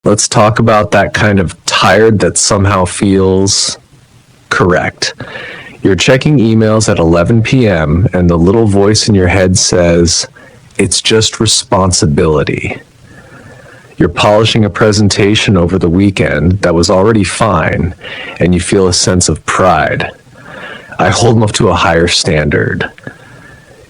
Let's talk about that kind of tired that somehow feels correct. You're checking emails at 11 p.m. and the little voice in your head says, "It's just responsibility." You're polishing a presentation over the weekend that was already fine, and you feel a sense of pride. I hold them up to a higher standard.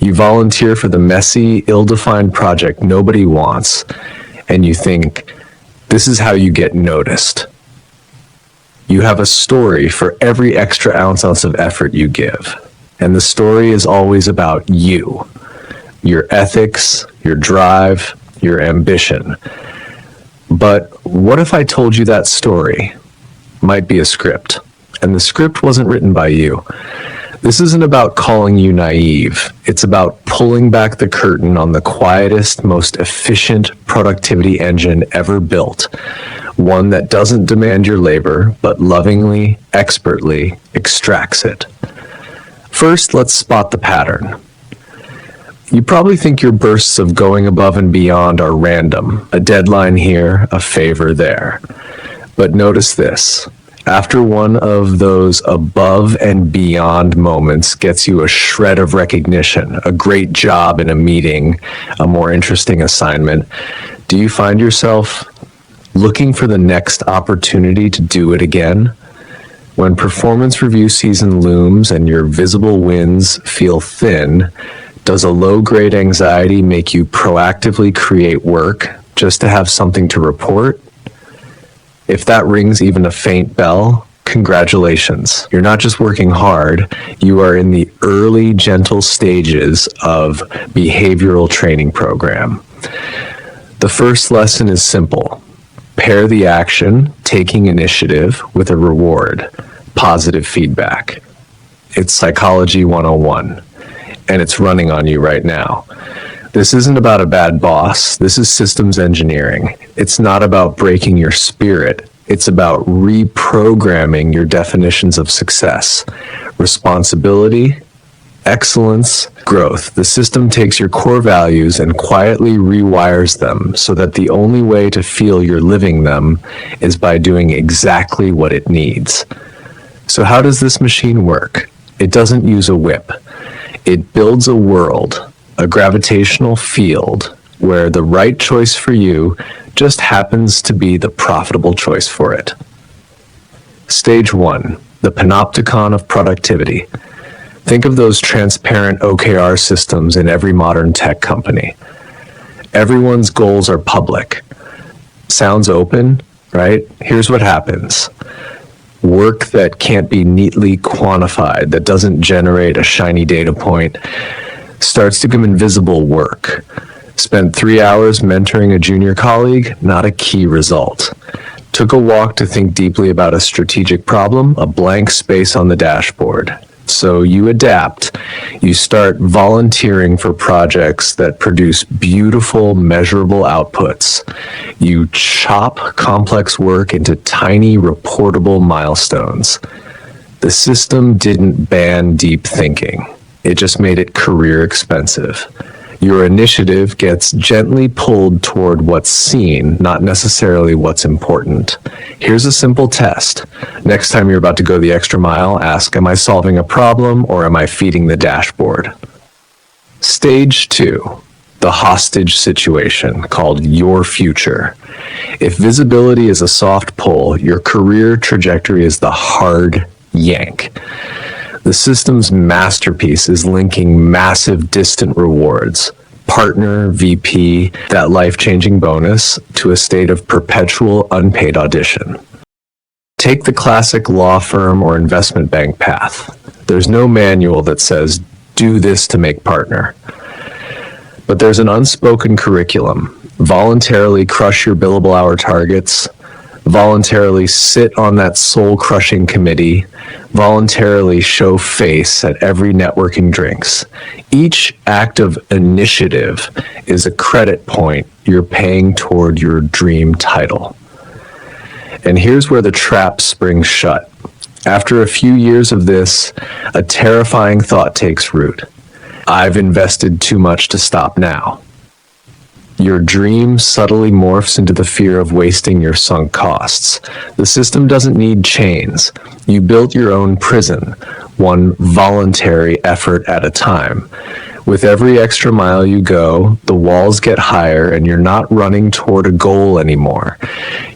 You volunteer for the messy, ill-defined project nobody wants, and you think, this is how you get noticed. You have a story for every extra ounce of effort you give, and the story is always about you, your ethics, your drive, your ambition. But what if I told you that story might be a script, and the script wasn't written by you? This isn't about calling you naive. It's about pulling back the curtain on the quietest, most efficient productivity engine ever built. One that doesn't demand your labor, but lovingly, expertly extracts it. First, let's spot the pattern. You probably think your bursts of going above and beyond are random, a deadline here, a favor there. But notice this. After one of those above and beyond moments gets you a shred of recognition, a great job in a meeting, a more interesting assignment, do you find yourself looking for the next opportunity to do it again? When performance review season looms and your visible wins feel thin, does a low-grade anxiety make you proactively create work just to have something to report? If that rings even a faint bell, congratulations. You're not just working hard, you are in the early, gentle stages of behavioral training program. The first lesson is simple. Pair the action, taking initiative, with a reward, positive feedback. It's Psychology 101, and it's running on you right now. This isn't about a bad boss. This is systems engineering. It's not about breaking your spirit. It's about reprogramming your definitions of success. Responsibility, excellence, growth. The system takes your core values and quietly rewires them so that the only way to feel you're living them is by doing exactly what it needs. So how does this machine work? It doesn't use a whip. It builds a world, a gravitational field where the right choice for you just happens to be the profitable choice for it. Stage 1, the panopticon of productivity. Think of those transparent OKR systems in every modern tech company. Everyone's goals are public. Sounds open, right? Here's what happens. Work that can't be neatly quantified, that doesn't generate a shiny data point, starts to become invisible work. Spent 3 hours mentoring a junior colleague, not a key result. Took a walk to think deeply about a strategic problem, a blank space on the dashboard. So you adapt. You start volunteering for projects that produce beautiful, measurable outputs. You chop complex work into tiny, reportable milestones. The system didn't ban deep thinking. It just made it career expensive. Your initiative gets gently pulled toward what's seen, not necessarily what's important. Here's a simple test. Next time you're about to go the extra mile, ask, am I solving a problem or am I feeding the dashboard? Stage 2, the hostage situation called your future. If visibility is a soft pull, your career trajectory is the hard yank. The system's masterpiece is linking massive distant rewards, partner, VP, that life-changing bonus, to a state of perpetual unpaid audition. Take the classic law firm or investment bank path. There's no manual that says, do this to make partner. But there's an unspoken curriculum. Voluntarily crush your billable hour targets, voluntarily sit on that soul-crushing committee, voluntarily show face at every networking drinks. Each act of initiative is a credit point you're paying toward your dream title. And here's where the trap springs shut. After a few years of this, a terrifying thought takes root. I've invested too much to stop now. Your dream subtly morphs into the fear of wasting your sunk costs. The system doesn't need chains. You built your own prison, one voluntary effort at a time. With every extra mile you go, the walls get higher and you're not running toward a goal anymore.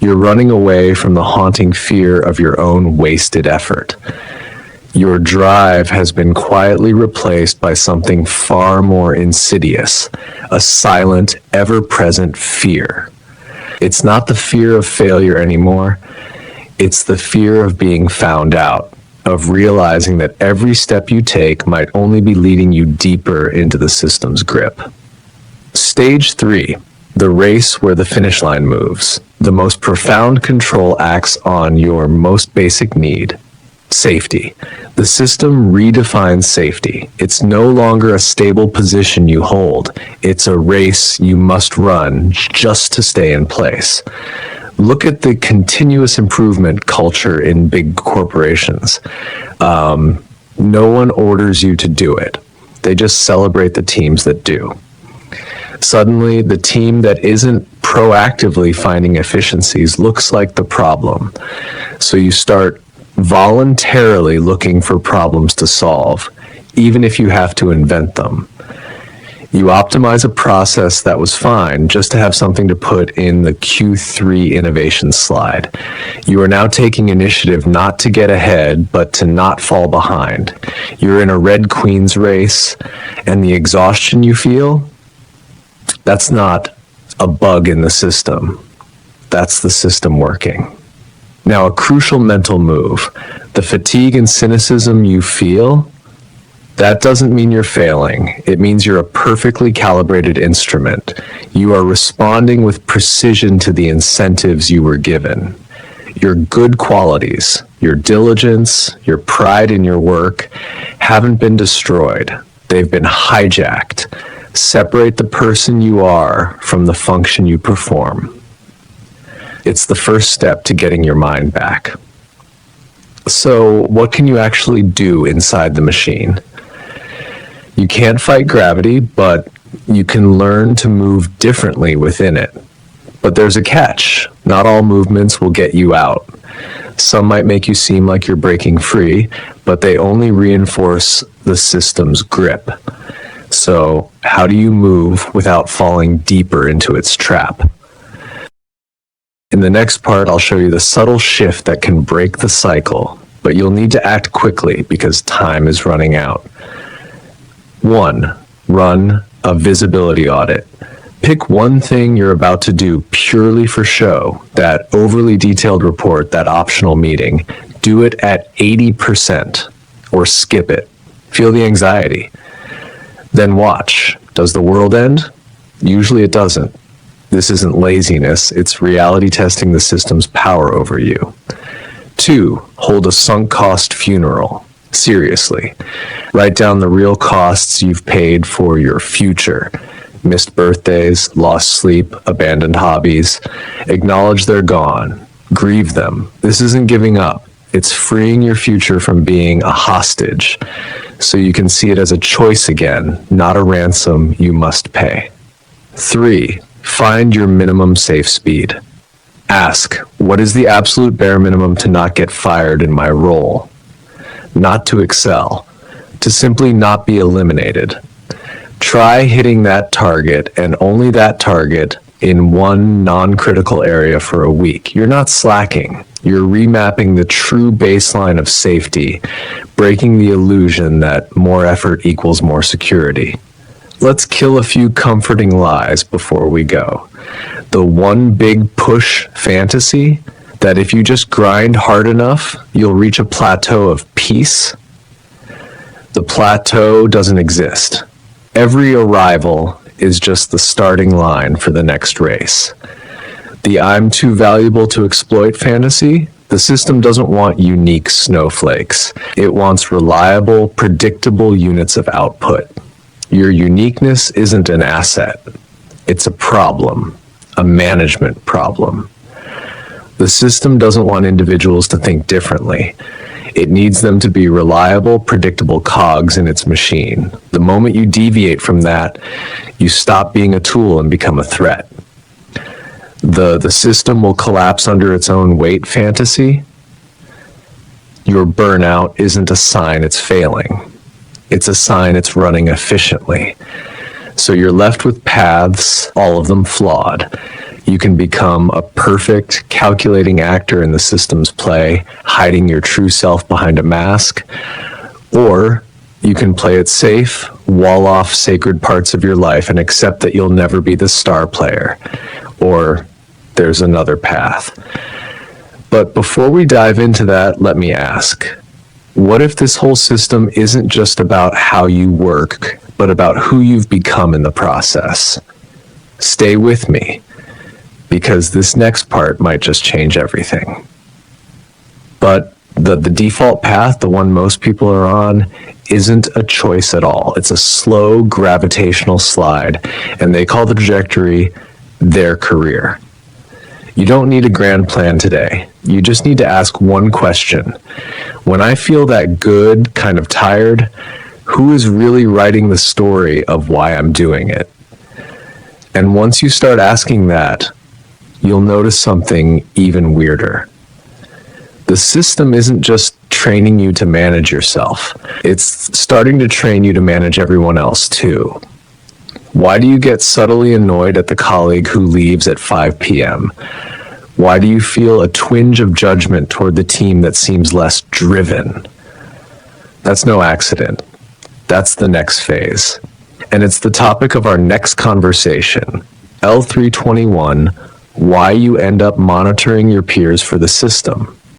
You're running away from the haunting fear of your own wasted effort. Your drive has been quietly replaced by something far more insidious, a silent, ever-present fear. It's not the fear of failure anymore. It's the fear of being found out, of realizing that every step you take might only be leading you deeper into the system's grip. Stage 3, the race where the finish line moves. The most profound control acts on your most basic need, safety. The system redefines safety. It's no longer a stable position you hold. It's a race you must run just to stay in place. Look at the continuous improvement culture in big corporations. No one orders you to do it. They just celebrate the teams that do. Suddenly, the team that isn't proactively finding efficiencies looks like the problem. So you start voluntarily looking for problems to solve, even if you have to invent them. You optimize a process that was fine just to have something to put in the Q3 innovation slide. You are now taking initiative not to get ahead, but to not fall behind. You're in a Red Queen's race, and the exhaustion you feel, that's not a bug in the system. That's the system working. Now, a crucial mental move. The fatigue and cynicism you feel, that doesn't mean you're failing. It means you're a perfectly calibrated instrument. You are responding with precision to the incentives you were given. Your good qualities, your diligence, your pride in your work haven't been destroyed. They've been hijacked. Separate the person you are from the function you perform. It's the first step to getting your mind back. So, what can you actually do inside the machine? You can't fight gravity, but you can learn to move differently within it. But there's a catch. Not all movements will get you out. Some might make you seem like you're breaking free, but they only reinforce the system's grip. So, how do you move without falling deeper into its trap? In the next part, I'll show you the subtle shift that can break the cycle, but you'll need to act quickly because time is running out. 1. Run a visibility audit. Pick one thing you're about to do purely for show, that overly detailed report, that optional meeting. Do it at 80% or skip it. Feel the anxiety. Then watch. Does the world end? Usually it doesn't. This isn't laziness, it's reality testing the system's power over you. 2. Hold a sunk cost funeral. Seriously. Write down the real costs you've paid for your future. Missed birthdays, lost sleep, abandoned hobbies. Acknowledge they're gone. Grieve them. This isn't giving up. It's freeing your future from being a hostage, so you can see it as a choice again, not a ransom you must pay. 3. Find your minimum safe speed. Ask, what is the absolute bare minimum to not get fired in my role? Not to excel, to simply not be eliminated. Try hitting that target and only that target in one non-critical area for a week. You're not slacking. You're remapping the true baseline of safety, breaking the illusion that more effort equals more security. Let's kill a few comforting lies before we go. The one big push fantasy that if you just grind hard enough, you'll reach a plateau of peace. The plateau doesn't exist. Every arrival is just the starting line for the next race. The I'm too valuable to exploit fantasy, the system doesn't want unique snowflakes. It wants reliable, predictable units of output. Your uniqueness isn't an asset. It's a problem, a management problem. The system doesn't want individuals to think differently. It needs them to be reliable, predictable cogs in its machine. The moment you deviate from that, you stop being a tool and become a threat. The system will collapse under its own weight fantasy. Your burnout isn't a sign it's failing. It's a sign it's running efficiently. So you're left with paths, all of them flawed. You can become a perfect, calculating actor in the system's play, hiding your true self behind a mask, or you can play it safe, wall off sacred parts of your life, and accept that you'll never be the star player. Or there's another path. But before we dive into that, let me ask, what if this whole system isn't just about how you work, but about who you've become in the process? Stay with me, because this next part might just change everything. But the default path, the one most people are on, isn't a choice at all. It's a slow gravitational slide, and they call the trajectory their career. You don't need a grand plan today. You just need to ask one question. When I feel that good, kind of tired, who is really writing the story of why I'm doing it? And once you start asking that, you'll notice something even weirder. The system isn't just training you to manage yourself. It's starting to train you to manage everyone else too. Why do you get subtly annoyed at the colleague who leaves at 5 p.m.? Why do you feel a twinge of judgment toward the team that seems less driven? That's no accident. That's the next phase. And it's the topic of our next conversation, L3-21, why you end up monitoring your peers for the system.